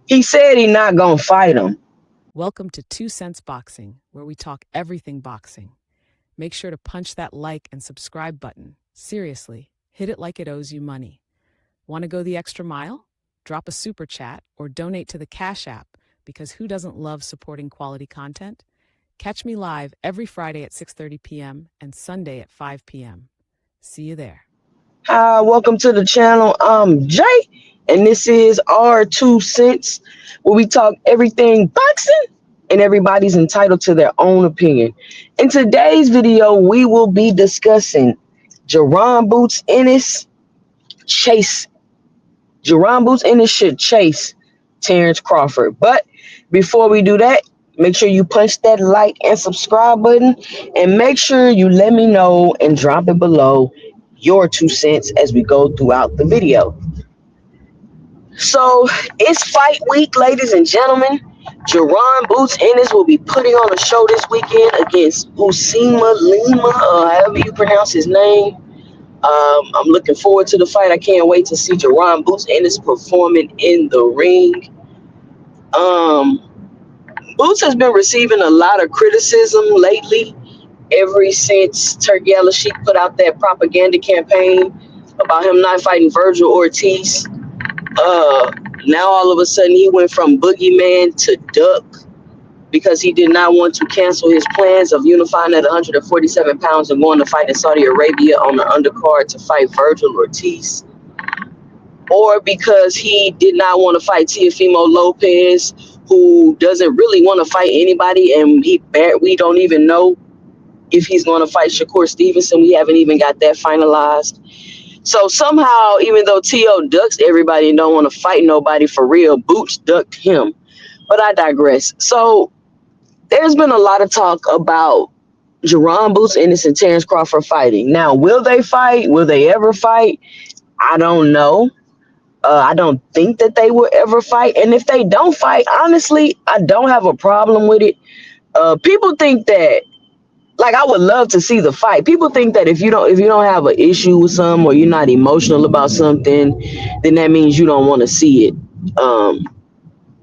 He said he not gonna fight him. Welcome to 2 Cents Boxing, where we talk everything boxing. Make sure to punch that like and subscribe button. Seriously, hit it like it owes you money. Want to go the extra mile? Drop a super chat or donate to the Cash App because who doesn't love supporting quality content? Catch me live every Friday at 6:30 p.m. and Sunday at 5 p.m. See you there. Hi, welcome to the channel. I'm Jay, and this is our 2 cents, where we talk everything boxing, and everybody's entitled to their own opinion. In today's video, we will be discussing Jaron Boots Ennis chase. Jaron Boots Ennis should chase Terence Crawford. But before we do that, make sure you punch that like and subscribe button, and make sure you let me know and drop it below your 2 cents as we go throughout the video. So it's fight week, ladies and gentlemen. Jaron Boots Ennis will be putting on a show this weekend against Usima Lima, however you pronounce his name. I'm looking forward to the fight. I can't wait to see Jaron Boots Ennis performing in the ring. Um, Boots has been receiving a lot of criticism lately, ever since Turkey Sheik put out that propaganda campaign about him not fighting Virgil Ortiz. Uh, Now all of a sudden he went from boogeyman to duck because he did not want to cancel his plans of unifying at 147 pounds and going to fight in Saudi Arabia on the undercard to fight Virgil Ortiz, or because he did not want to fight Teofimo Lopez, who doesn't really want to fight anybody, and we don't even know if he's going to fight Shakur Stevenson. We haven't even got that finalized. So somehow, even though T.O. ducks everybody and don't want to fight nobody for real, Boots ducked him. But I digress. So there's been a lot of talk about Jaron Boots Ennis and Terence Crawford fighting. Now, will they fight? Will they ever fight? I don't know. I don't think that they will ever fight. And if they don't fight, honestly, I don't have a problem with it. People think that, like, I would love to see the fight. People think that if you don't have an issue with something, or you're not emotional about something, then that means you don't want to see it. Um,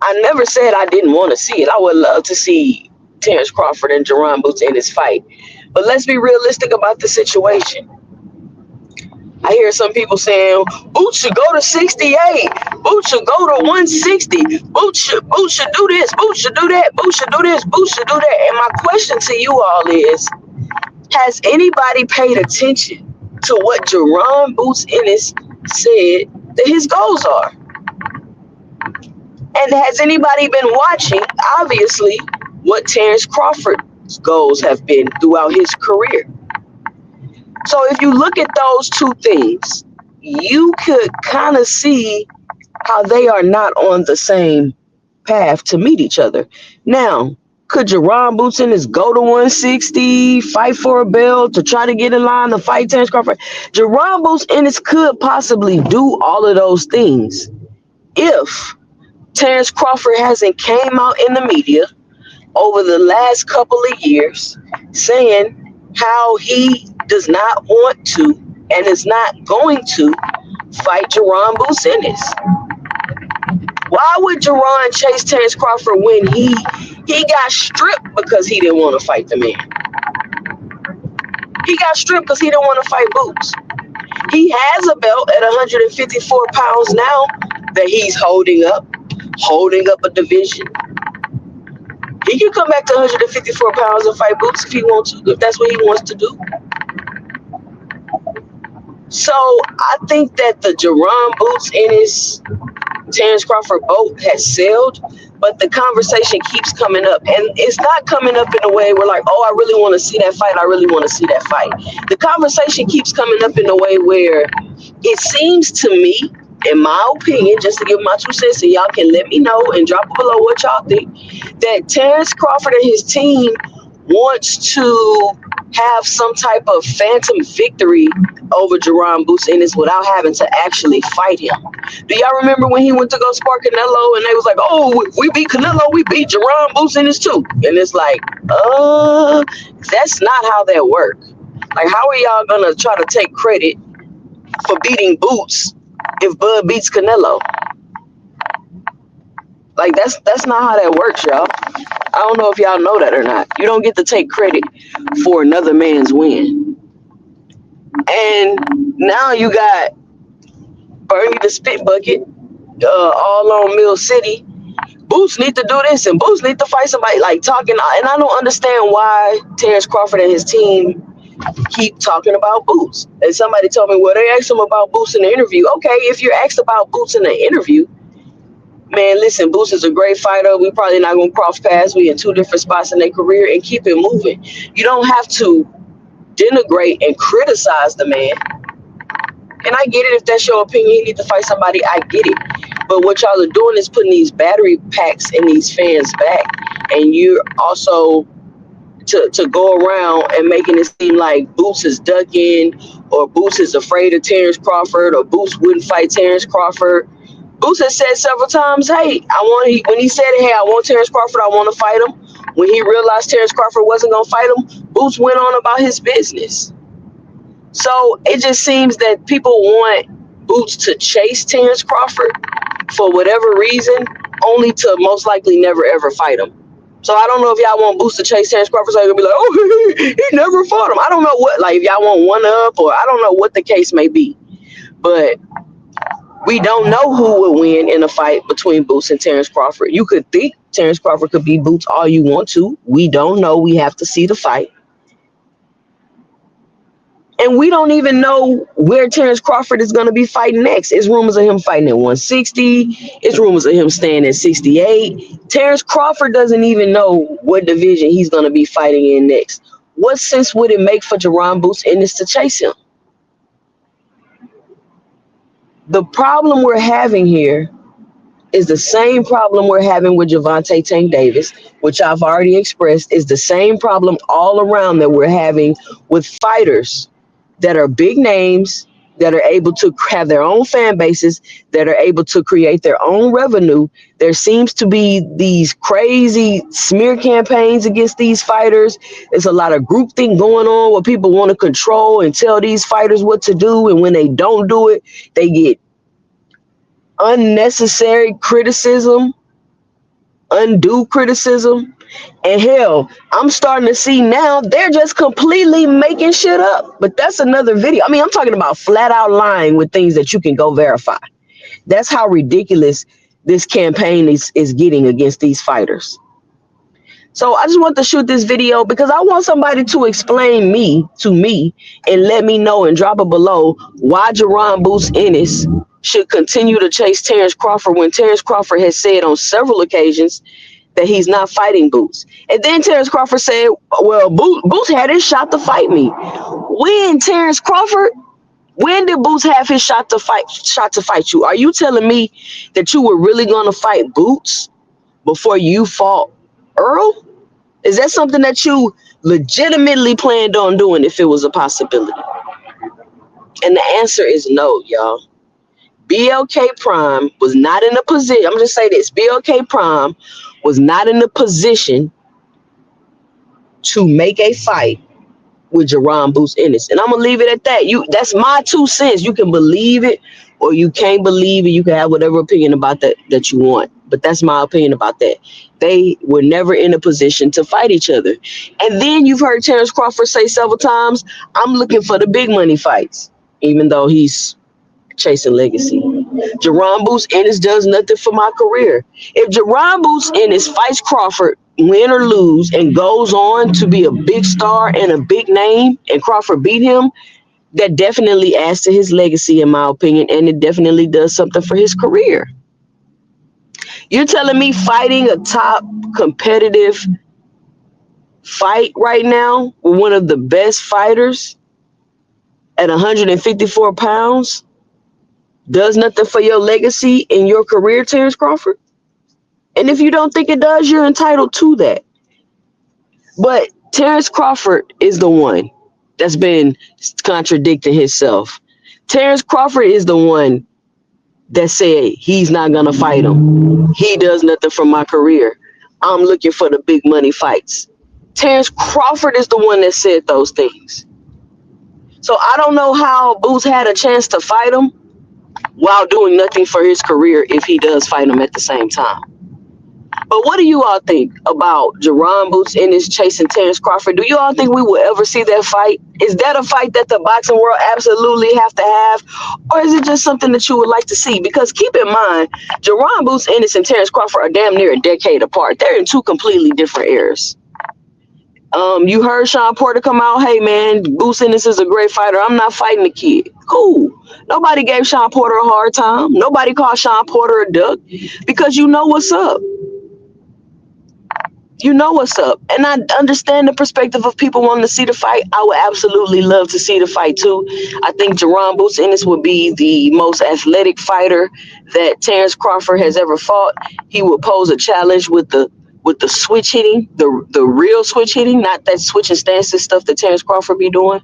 I never said I didn't want to see it. I would love to see Terence Crawford and Jaron Boots in this fight. But let's be realistic about the situation. I hear some people saying Boots should go to 68. Boots should go to 160. Boots should do this. Boots should do that. Boots should do this. Boots should do that. And my question to you all is, has anybody paid attention to what Jaron Boots Ennis said that his goals are? And has anybody been watching, obviously, what Terence Crawford's goals have been throughout his career? So if you look at those two things, you could kind of see how they are not on the same path to meet each other. Now, could Jaron Boots Ennis go to 160, fight for a belt, to try to get in line to fight Terence Crawford? Jaron Boots Ennis could possibly do all of those things if Terence Crawford hasn't came out in the media over the last couple of years saying how he does not want to and is not going to fight Jaron Boots Ennis. Why would Jaron chase Terence Crawford when he got stripped because he didn't want to fight the man? He got stripped because he didn't want to fight Boots. He has a belt at 154 pounds now that he's holding up a division. He can come back to 154 pounds and fight Boots if he wants to, if that's what he wants to do. So I think that the Jaron Boots Ennis Terence Crawford boat has sailed, but the conversation keeps coming up, and it's not coming up in a way where, like, oh, I really want to see that fight. I really want to see that fight. The conversation keeps coming up in a way where it seems to me, in my opinion, just to give my 2 cents, and y'all can let me know and drop it below what y'all think, that Terence Crawford and his team wants to have some type of phantom victory over Jaron Boots Ennis without having to actually fight him. Do y'all remember when he went to go spar Canelo and they was like, oh, we beat Canelo, we beat Jaron Boots Ennis too? And it's like, that's not how that works. Like, how are y'all gonna try to take credit for beating Boots if Bud beats Canelo? Like that's not how that works, y'all. I don't know if y'all know that or not. You don't get to take credit for another man's win. And now you got Bernie the Spit Bucket, all on Mill City. Boots need to do this and Boots need to fight somebody, like talking. And I don't understand why Terence Crawford and his team keep talking about Boots. And somebody told me, well, they asked him about Boots in the interview. Okay, if you're asked about Boots in the interview, man, listen, Boots is a great fighter. We probably not gonna cross paths. We in two different spots in their career, and keep it moving. You don't have to denigrate and criticize the man. And I get it, if that's your opinion, you need to fight somebody. I get it. But what y'all are doing is putting these battery packs in these fans' back, and you're also to go around and making it seem like Boots is ducking, or Boots is afraid of Terence Crawford, or Boots wouldn't fight Terence Crawford. Boots has said several times, hey, when he said, hey, I want Terence Crawford, I want to fight him. When he realized Terence Crawford wasn't going to fight him, Boots went on about his business. So it just seems that people want Boots to chase Terence Crawford for whatever reason, only to most likely never ever fight him. So I don't know if y'all want Boots to chase Terence Crawford, so you're gonna be like, oh, he never fought him. I don't know what, like, if y'all want one up, or I don't know what the case may be. But we don't know who would win in a fight between Boots and Terence Crawford. You could think Terence Crawford could beat Boots all you want to. We don't know. We have to see the fight. And we don't even know where Terence Crawford is going to be fighting next. It's rumors of him fighting at 160. It's rumors of him staying at 68. Terence Crawford doesn't even know what division he's going to be fighting in next. What sense would it make for Jaron Boots Ennis to chase him? The problem we're having here is the same problem we're having with Gervonta Tank Davis, which I've already expressed, is the same problem all around that we're having with fighters that are big names, that are able to have their own fan bases, that are able to create their own revenue. There seems to be these crazy smear campaigns against these fighters. There's a lot of groupthink going on where people want to control and tell these fighters what to do. And when they don't do it, they get unnecessary criticism, undue criticism. And hell, I'm starting to see now they're just completely making shit up. But that's another video. I mean, I'm talking about flat out lying with things that you can go verify. That's how ridiculous this campaign is getting against these fighters. So I just want to shoot this video because I want somebody to explain to me and let me know and drop it below why Jaron Boots Ennis should continue to chase Terence Crawford when Terence Crawford has said on several occasions that he's not fighting Boots. And then Terence Crawford said, well, Boots had his shot to fight me. When, Terence Crawford? When did Boots have his shot to fight you? Are you telling me that you were really going to fight Boots before you fought Earl? Is that something that you legitimately planned on doing if it was a possibility? And the answer is no, y'all. BLK Prime was not in a position. I'm just saying this. BLK Prime was not in a position to make a fight with Jaron Boots Ennis. And I'm going to leave it at that. That's my 2 cents. You can believe it or you can't believe it. You can have whatever opinion about that you want. But that's my opinion about that. They were never in a position to fight each other. And then you've heard Terence Crawford say several times, I'm looking for the big money fights, even though he's chasing legacy. Jaron Boots Ennis does nothing for my career. If Jaron Boots Ennis fights Crawford, win or lose, and goes on to be a big star and a big name, and Crawford beat him, that definitely adds to his legacy, in my opinion, and it definitely does something for his career. You're telling me fighting a top competitive fight right now with one of the best fighters at 154 pounds does nothing for your legacy in your career, Terence Crawford? And if you don't think it does, you're entitled to that. But Terence Crawford is the one that's been contradicting himself. Terence Crawford is the one that said he's not going to fight him. He does nothing for my career. I'm looking for the big money fights. Terence Crawford is the one that said those things. So I don't know how Boots had a chance to fight him while doing nothing for his career if he does fight him at the same time. But what do you all think about Jaron Boots Ennis chasing Terence Crawford? Do you all think we will ever see that fight? Is that a fight that the boxing world absolutely have to have? Or is it just something that you would like to see? Because keep in mind, Jaron Boots Ennis and Terence Crawford are damn near a decade apart. They're in two completely different eras. You heard Sean Porter come out, hey man, Boots Ennis is a great fighter. I'm not fighting the kid. Cool. Nobody gave Sean Porter a hard time. Nobody called Sean Porter a duck because you know what's up. You know what's up. And I understand the perspective of people wanting to see the fight. I would absolutely love to see the fight too. I think Jaron Boots Ennis would be the most athletic fighter that Terence Crawford has ever fought. He would pose a challenge with the switch hitting, the real switch hitting, not that switching stances stuff that Terence Crawford be doing.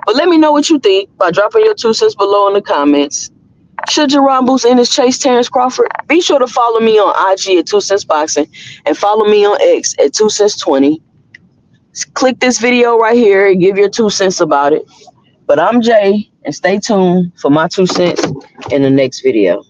But let me know what you think by dropping your 2 cents below in the comments. Should Jaron Boots Ennis chase Terence Crawford? Be sure to follow me on IG at 2 Cents Boxing and follow me on X at 2 Cents 20. Click this video right here and give your 2 cents about it. But I'm Jay, and stay tuned for my 2 cents in the next video.